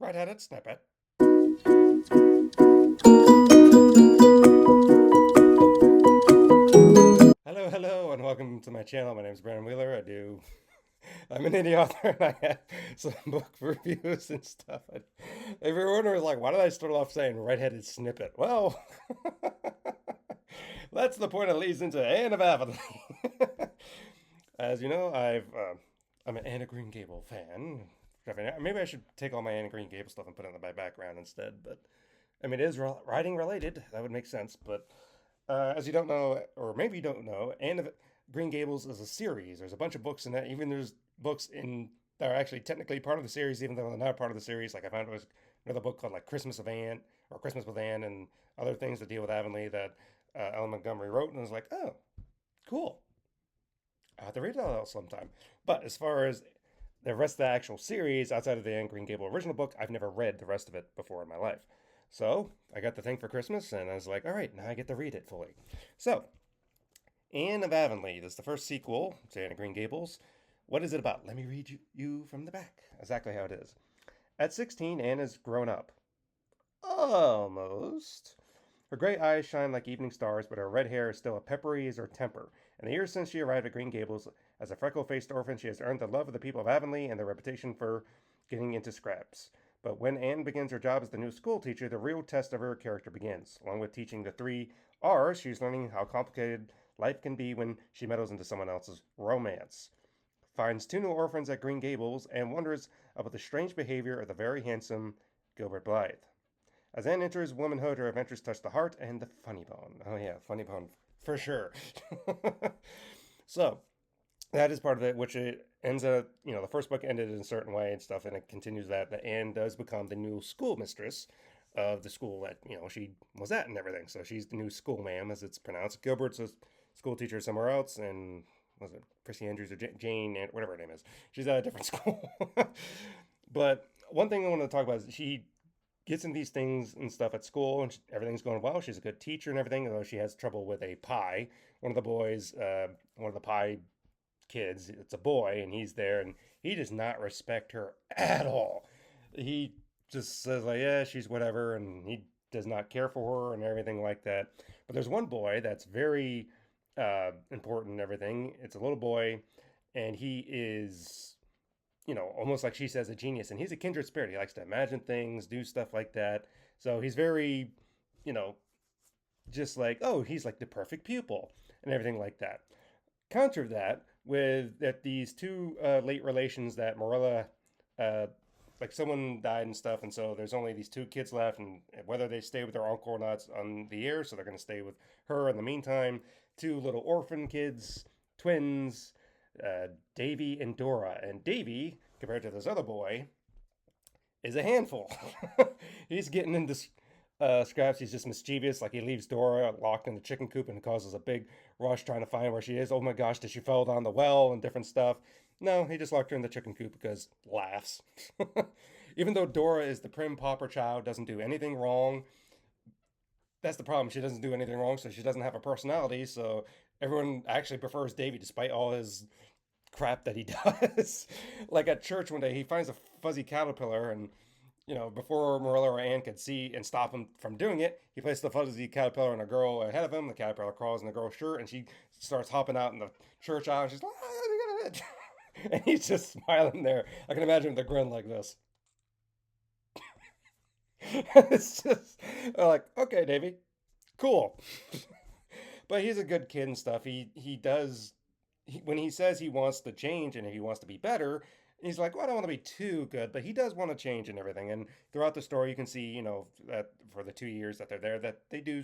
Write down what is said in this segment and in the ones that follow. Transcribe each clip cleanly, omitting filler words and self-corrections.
Red-headed snippet. Hello, hello, and welcome to my channel. My name is Brandon Wheeler. I'm an indie author, and I have some book reviews and stuff. If you're wondering, like, why did I start off saying red-headed snippet? Well, that's the point it leads into Anne of Avonlea. As you know, I'm an Anne of Green Gable fan. Maybe I should take all my Anne of Green Gable stuff and put it in my background instead. But I mean, it is writing related. That would make sense. But as you don't know, or maybe you don't know, Anne of Green Gables is a series. There's a bunch of books in that. Even there's books in that are actually technically part of the series, even though they're not part of the series. Like I found it was another book called like Christmas of Anne or Christmas with Anne and other things that deal with Avonlea that Ellen Montgomery wrote, and I was like, oh, cool. I have to read it all sometime. But as far as the rest of the actual series, outside of the Anne Green Gable original book, I've never read the rest of it before in my life. So I got the thing for Christmas, and I was like, all right, now I get to read it fully. So, Anne of Avonlea, this is the first sequel to Anne of Green Gables. What is it about? Let me read you from the back. Exactly how it is. At 16, Anne has grown up. Almost. Her gray eyes shine like evening stars, but her red hair is still as peppery as her temper. In the years since she arrived at Green Gables, as a freckle-faced orphan, she has earned the love of the people of Avonlea and their reputation for getting into scraps. But when Anne begins her job as the new school teacher, the real test of her character begins. Along with teaching the three R's, she's learning how complicated life can be when she meddles into someone else's romance. Finds two new orphans at Green Gables and wonders about the strange behavior of the very handsome Gilbert Blythe. As Anne enters womanhood, her adventures touch the heart and the funny bone. Oh yeah, funny bone for sure. So that is part of it, which it ends up, the first book ended in a certain way and stuff, and it continues that. Anne does become the new schoolmistress of the school that, she was at and everything. So she's the new school ma'am, as it's pronounced. Gilbert's a school teacher somewhere else, and was it Chrissy Andrews or Jane, and whatever her name is. She's at a different school. But one thing I want to talk about is she gets in these things and stuff at school, and everything's going well. She's a good teacher and everything, although she has trouble with a pie. One of the boys, one of the pie kids, it's a boy, and he's there, and he does not respect her at all. He just says like, yeah, she's whatever, and he does not care for her and everything like that. But there's one boy that's very important and everything. It's a little boy, and he is almost like she says, a genius. And he's a kindred spirit. He likes to imagine things, do stuff like that. So he's very, you know, just like, oh, he's like the perfect pupil and everything like that. Counter that with that these two late relations that Marilla, uh, like someone died and stuff, and so there's only these two kids left, and whether they stay with their uncle or not's on the air, so they're going to stay with her in the meantime. Two little orphan kids, twins, Davy and Dora. And Davy, compared to this other boy, is a handful. He's getting into scraps. He's just mischievous. Like he leaves Dora locked in the chicken coop and causes a big rush trying to find where she is. Oh my gosh, did she fall down the well and different stuff? No, he just locked her in the chicken coop because laughs. Even though Dora is the prim pauper child, doesn't do anything wrong. That's the problem. She doesn't do anything wrong, so she doesn't have a personality. So everyone actually prefers Davy despite all his crap that he does. Like at church one day, he finds a fuzzy caterpillar, and before Marilla or Anne could see and stop him from doing it, he placed the fuzzy caterpillar on a girl ahead of him. The caterpillar crawls in the girl's shirt, and she starts hopping out in the church aisle. And she's like, and he's just smiling there. I can imagine the grin like this. It's just like, okay, Davy, cool. But he's a good kid and stuff. He does when he says he wants to change and he wants to be better, he's like, well, I don't want to be too good, but he does want to change and everything. And throughout the story, you can see, that for the 2 years that they're there, that they do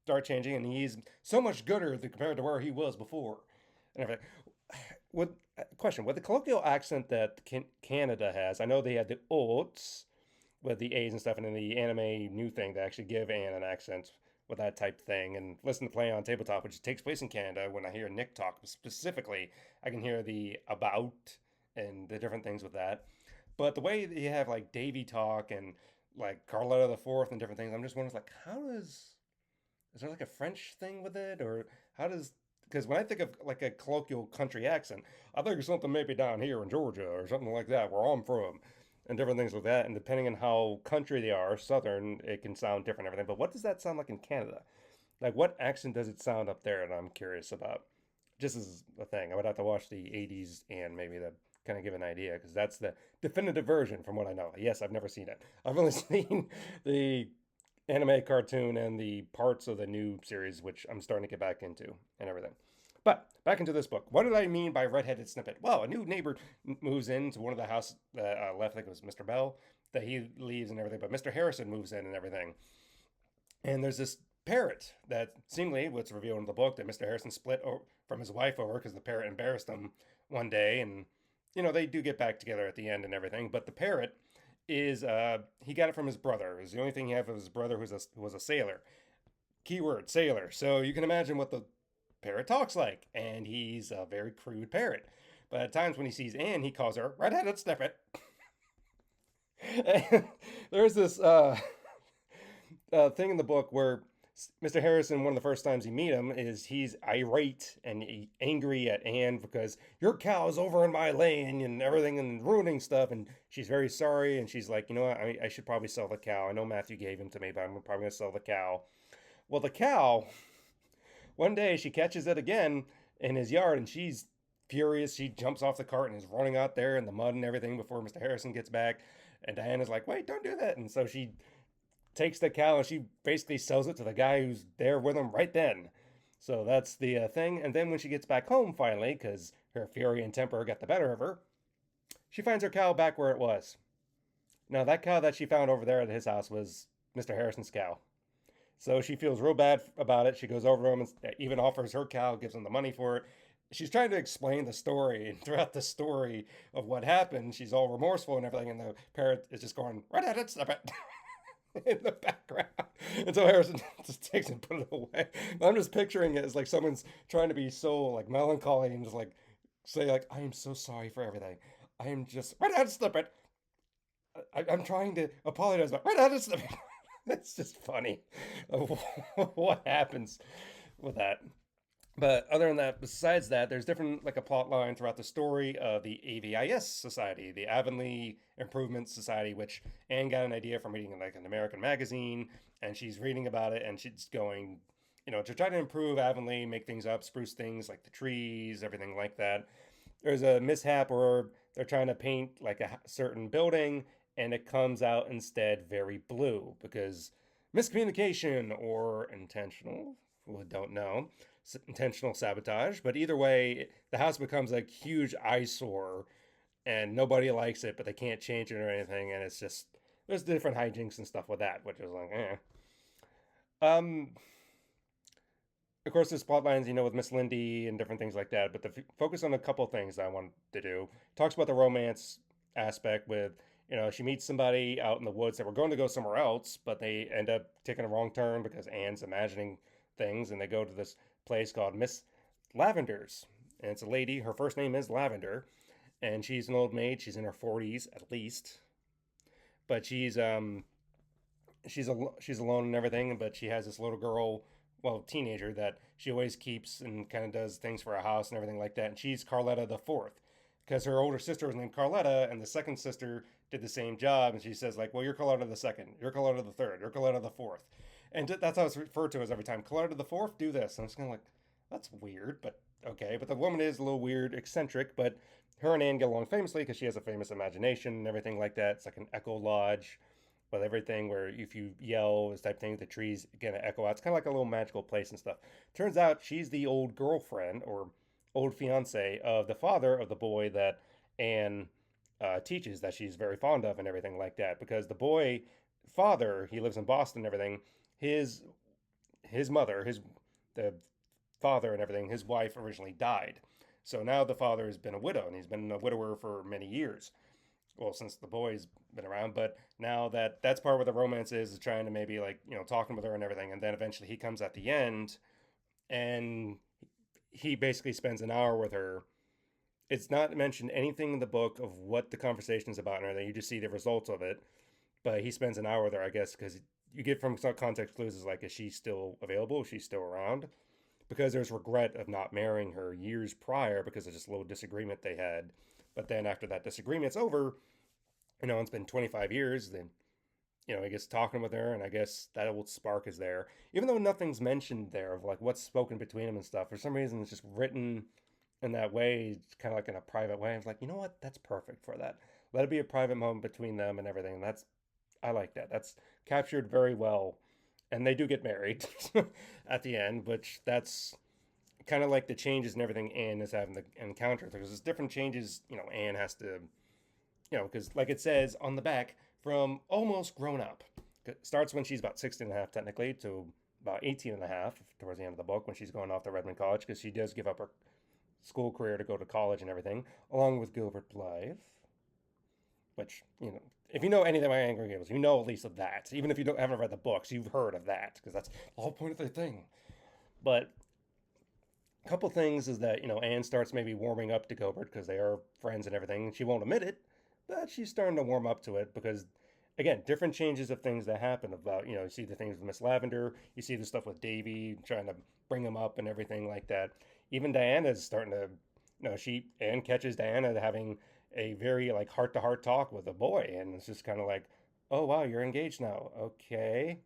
start changing, and he's so much gooder compared to where he was before. And everything. With question, with the colloquial accent that Canada has, I know they had the oats with the A's and stuff, and then the anime new thing to actually give Anne an accent with that type thing. And listen to Play on Tabletop, which takes place in Canada. When I hear Nick talk specifically, I can hear the about and the different things with that. But the way that you have like Davy talk and like Carlotta the Fourth and different things, I'm just wondering like, how does is there like a French thing with it, or how does because when I think of like a colloquial country accent, I think of something maybe down here in Georgia or something like that where I'm from. and different things like that. And depending on how country they are, southern, it can sound different and everything. But what does that sound like in Canada? Like, what accent does it sound up there? And I'm curious about. Just as a thing, I would have to watch the '80s and maybe to kind of give an idea because that's the definitive version from what I know. Yes, I've never seen it. I've only seen the anime cartoon and the parts of the new series, which I'm starting to get back into and everything. But back into this book. What did I mean by redheaded snippet? Well, a new neighbor moves into one of the house that left. I think it was Mr. Bell that he leaves and everything. But Mr. Harrison moves in and everything. And there's this parrot that seemingly, what's revealed in the book, that Mr. Harrison split from his wife over because the parrot embarrassed him one day. And, they do get back together at the end and everything. But the parrot is, he got it from his brother. It was the only thing he had from his brother who was a sailor. Keyword, sailor. So you can imagine what the parrot talks like. And he's a very crude parrot. But at times when he sees Anne, he calls her redheaded snippet. And there's this thing in the book where Mr. Harrison, one of the first times you meet him, is he's irate and angry at Anne because your cow is over in my lane and everything and ruining stuff. And she's very sorry. And she's like, you know what? I should probably sell the cow. I know Matthew gave him to me, but I'm probably going to sell the cow. Well, the cow, one day she catches it again in his yard and she's furious. She jumps off the cart and is running out there in the mud and everything before Mr. Harrison gets back. And Diana's like, wait, don't do that. And so she takes the cow and she basically sells it to the guy who's there with him right then. So that's the thing. And then when she gets back home finally, because her fury and temper got the better of her, she finds her cow back where it was. Now, that cow that she found over there at his house was Mr. Harrison's cow. So she feels real bad about it. She goes over to him and even offers her cow, gives him the money for it. She's trying to explain the story, and throughout the story of what happened, she's all remorseful and everything, and the parrot is just going, redheaded snippet. In the background. And so Harrison just takes and put it away. I'm just picturing it as like someone's trying to be so like melancholy and just like say like, I am so sorry for everything. I am just right out of snippet. I'm trying to apologize, but right out of snippet. It's just funny what happens with that. But other than that, besides that, there's different like a plot line throughout the story of the AVIS Society, the Avonlea Improvement Society, which Anne got an idea from reading like an American magazine, and she's reading about it, and she's going, to try to improve Avonlea, make things up, spruce things like the trees, everything like that. There's a mishap where they're trying to paint like a certain building, and it comes out instead very blue because miscommunication or intentional, we don't know, intentional sabotage. But either way, the house becomes a huge eyesore and nobody likes it, but they can't change it or anything. And it's just, there's different hijinks and stuff with that, which is like, eh. Um, of course, there's plot lines, with Miss Lindy and different things like that. But the focus on a couple things that I wanted to do. Talks about the romance aspect with, she meets somebody out in the woods that were going to go somewhere else, but they end up taking a wrong turn because Anne's imagining things, and they go to this place called Miss Lavender's. And it's a lady. Her first name is Lavender, and she's an old maid. She's in her 40s at least, but she's alone and everything. But she has this little girl, well, teenager that she always keeps and kind of does things for her house and everything like that. And she's Carletta the fourth, because her older sister was named Carletta, and the second sister did the same job. And she says like, well, you're Carletta the second, you're Carletta the third, you're Carletta the fourth. And that's how it's referred to as every time. Carletta the fourth, do this. And I'm just kind of like, that's weird, but okay. But the woman is a little weird, eccentric, but her and Anne get along famously because she has a famous imagination and everything like that. It's like an echo lodge with everything where if you yell, this type of thing, the trees get an echo out. It's kind of like a little magical place and stuff. Turns out she's the old girlfriend or old fiance of the father of the boy that Anne teaches that she's very fond of and everything like that. Because the boy father, he lives in Boston and everything, his mother, the father and everything, his wife originally died. So now the father has been a widow, and he's been a widower for many years. Well, since the boy's been around, but now that's part where the romance is trying to maybe like, talking with her and everything. And then eventually he comes at the end and he basically spends an hour with her. It's not mentioned anything in the book of what the conversation is about and everything. You just see the results of it. But he spends an hour there, I guess, because you get from some context clues is like, is she still available? Is she still around? Because there's regret of not marrying her years prior because of just a little disagreement they had. But then after that disagreement's over, It's been 25 years. Then I guess talking with her, and I guess that old spark is there, even though nothing's mentioned there of like what's spoken between them and stuff. For some reason, it's just written in that way, kind of like in a private way. I was like, you know what? That's perfect for that. Let it be a private moment between them and everything. And that's I like that. That's captured very well. And they do get married at the end, which that's kind of like the changes and everything Anne is having to encounter. Because there's different changes, Anne has to, because like it says on the back, from almost grown up. It starts when she's about 16 and a half, technically, to about 18 and a half towards the end of the book when she's going off to Redmond College because she does give up her school career to go to college and everything, along with Gilbert Blythe, which, if you know anything about Angry Gables, you know at least of that. Even if you haven't read the books, you've heard of that because that's the whole point of the thing. But a couple things is that, Anne starts maybe warming up to Gilbert because they are friends and everything. She won't admit it, but she's starting to warm up to it because, again, different changes of things that happen about, you see the things with Miss Lavender, you see the stuff with Davy trying to bring him up and everything like that. Even Diana's starting to, Anne catches Diana having a very like heart to heart talk with a boy, and it's just kind of like, oh wow, you're engaged now, okay.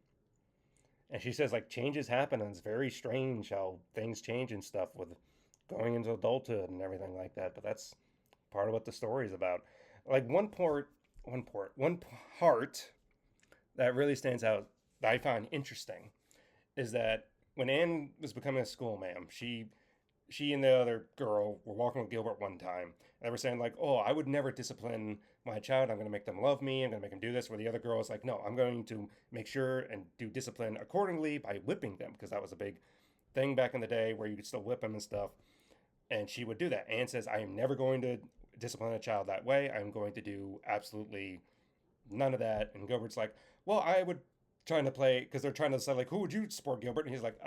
And she says like changes happen, and it's very strange how things change and stuff with going into adulthood and everything like that. But that's part of what the story is about. Like one part that really stands out that I find interesting is that when Anne was becoming a school ma'am, she and the other girl were walking with Gilbert one time. And they were saying like, "Oh, I would never discipline my child. I'm going to make them love me. I'm going to make them do this." Where the other girl is like, "No, I'm going to make sure and do discipline accordingly by whipping them," because that was a big thing back in the day where you could still whip them and stuff. And she would do that. Anne says, "I am never going to discipline a child that way. I'm going to do absolutely none of that." And Gilbert's like, "Well, I would." Trying to play because they're trying to decide like who would you support, Gilbert, and he's like,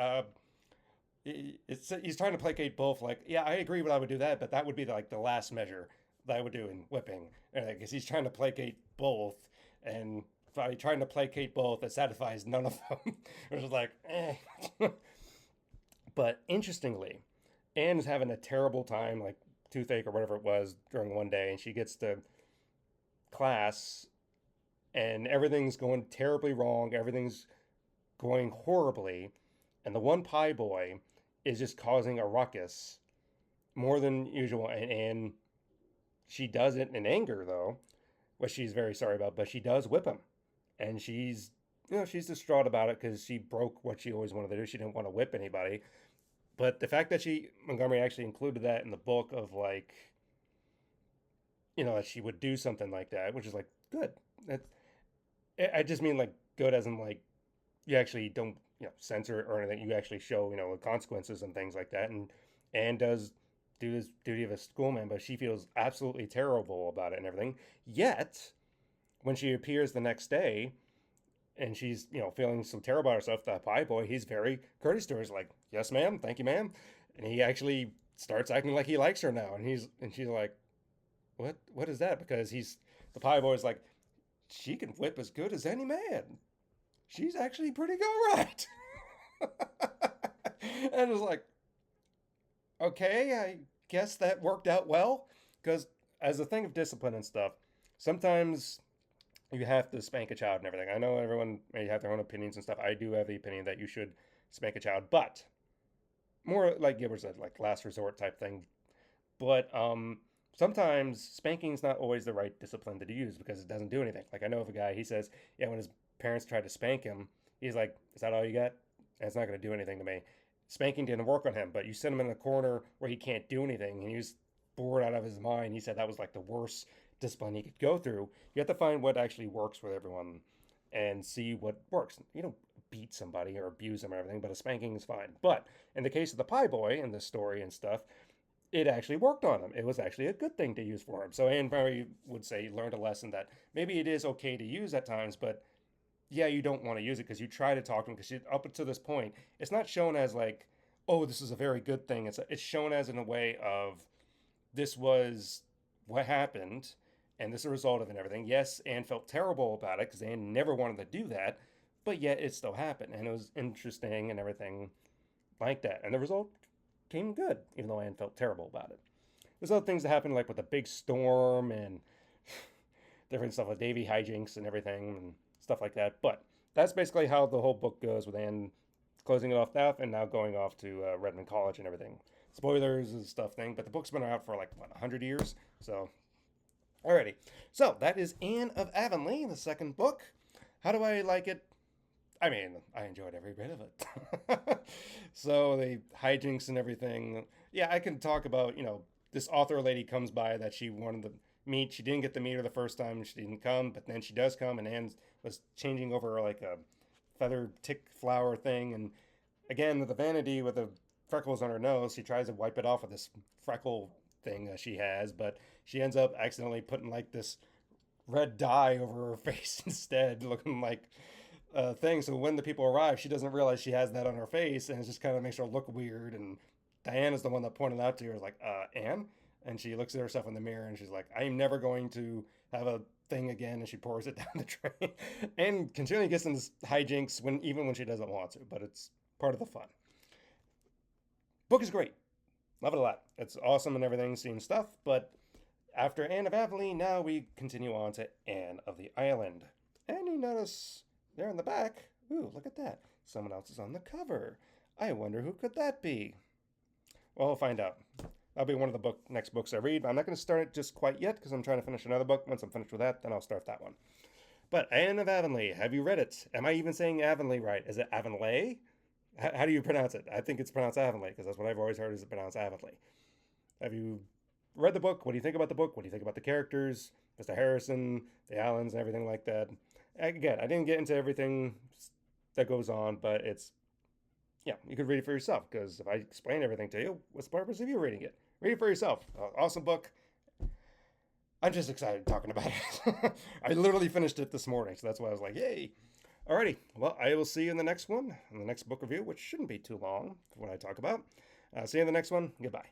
he's trying to placate both. Like, yeah, I agree, but I would do that, but that would be like the last measure that I would do in whipping, because he's trying to placate both, and by trying to placate both, it satisfies none of them. Which is like, eh. But interestingly, Anne's having a terrible time, like toothache or whatever it was, during one day, and she gets to class, and everything's going terribly wrong. Everything's going horribly, and the one pie boy is just causing a ruckus more than usual. And she does it in anger, though, which she's very sorry about, but she does whip him. And she's distraught about it because she broke what she always wanted to do. She didn't want to whip anybody. But the fact that Montgomery actually included that in the book of like, that she would do something like that, which is like, good. That, I just mean like good as in like, you actually don't censor it or anything. You actually show the consequences and things like that. And does do his duty of a schoolman, but she feels absolutely terrible about it and everything. Yet when she appears the next day and she's feeling so terrible about herself, that pie boy, he's very courteous to her. He's like, "Yes, ma'am, thank you, ma'am," and he actually starts acting like he likes her now. And she's like, "What is that?" Because the pie boy is like, "She can whip as good as any man. She's actually pretty all right." And it's like, okay, I guess that worked out well. Because as a thing of discipline and stuff, sometimes you have to spank a child and everything. I know everyone may have their own opinions and stuff. I do have the opinion that you should spank a child, but more like Gilbert said, like last resort type thing. But sometimes spanking's not always the right discipline to use because it doesn't do anything. Like I know of a guy, he says, yeah, when his parents tried to spank him, he's like, "Is that all you got? And it's not going to do anything to me." Spanking didn't work on him, but you send him in a corner where he can't do anything, and he was bored out of his mind. He said that was like the worst discipline he could go through. You have to find what actually works with everyone and see what works. You don't beat somebody or abuse them or everything, but a spanking is fine. But in the case of the pie boy in this story and stuff, it actually worked on him. It was actually a good thing to use for him. So Anne Murray would say he learned a lesson that maybe it is okay to use at times, but yeah, you don't want to use it because you try to talk to him because up to this point, it's not shown as like, oh, this is a very good thing. It's shown as in a way of this was what happened and this is a result of it and everything. Yes, Anne felt terrible about it because Anne never wanted to do that, but yet it still happened and it was interesting and everything like that. And the result came good, even though Anne felt terrible about it. There's other things that happened, like with a big storm and different stuff with Davy hijinks and everything and stuff like that. But that's basically how the whole book goes, with Anne closing it off that and now going off to Redmond College and everything. Spoilers and stuff thing, but the book's been out for like, what, 100 years? So, alrighty. So, that is Anne of Avonlea, the second book. How do I like it? I mean, I enjoyed every bit of it. So, the hijinks and everything. Yeah, I can talk about, this author lady comes by that she wanted to meet. She didn't get to meet her the first time. She didn't come, but then she does come, and Anne was changing over like a feather tick flower thing. And again, the vanity with the freckles on her nose, she tries to wipe it off with this freckle thing that she has, but she ends up accidentally putting like this red dye over her face instead, looking like a thing. So when the people arrive, she doesn't realize she has that on her face, and it just kind of makes her look weird. And Diane is the one that pointed out to her, like, Anne? And she looks at herself in the mirror and she's like, I am never going to have a thing again. And she pours it down the drain and continually gets into hijinks even when she doesn't want to, but it's part of the fun. Book is great. Love it a lot. It's awesome and everything, seeing stuff. But after Anne of Avonlea, now we continue on to Anne of the Island. And you notice there in the back, ooh, look at that. Someone else is on the cover. I wonder who could that be? Well, we'll find out. That'll be one of the next books I read. But I'm not going to start it just quite yet because I'm trying to finish another book. Once I'm finished with that, then I'll start that one. But Anne of Avonlea, have you read it? Am I even saying Avonlea right? Is it Avonlea? How do you pronounce it? I think it's pronounced Avonlea because that's what I've always heard is it pronounced Avonlea. Have you read the book? What do you think about the book? What do you think about the characters? Mr. Harrison, the Allens, and everything like that? Again, I didn't get into everything that goes on, but it's, yeah, you could read it for yourself because if I explain everything to you, what's the purpose of you reading it? Read it for yourself. Awesome book. I'm just excited talking about it. I literally finished it this morning, so that's why I was like, yay. Alrighty, well, I will see you in the next one, in the next book review, which shouldn't be too long for what I talk about. See you in the next one. Goodbye.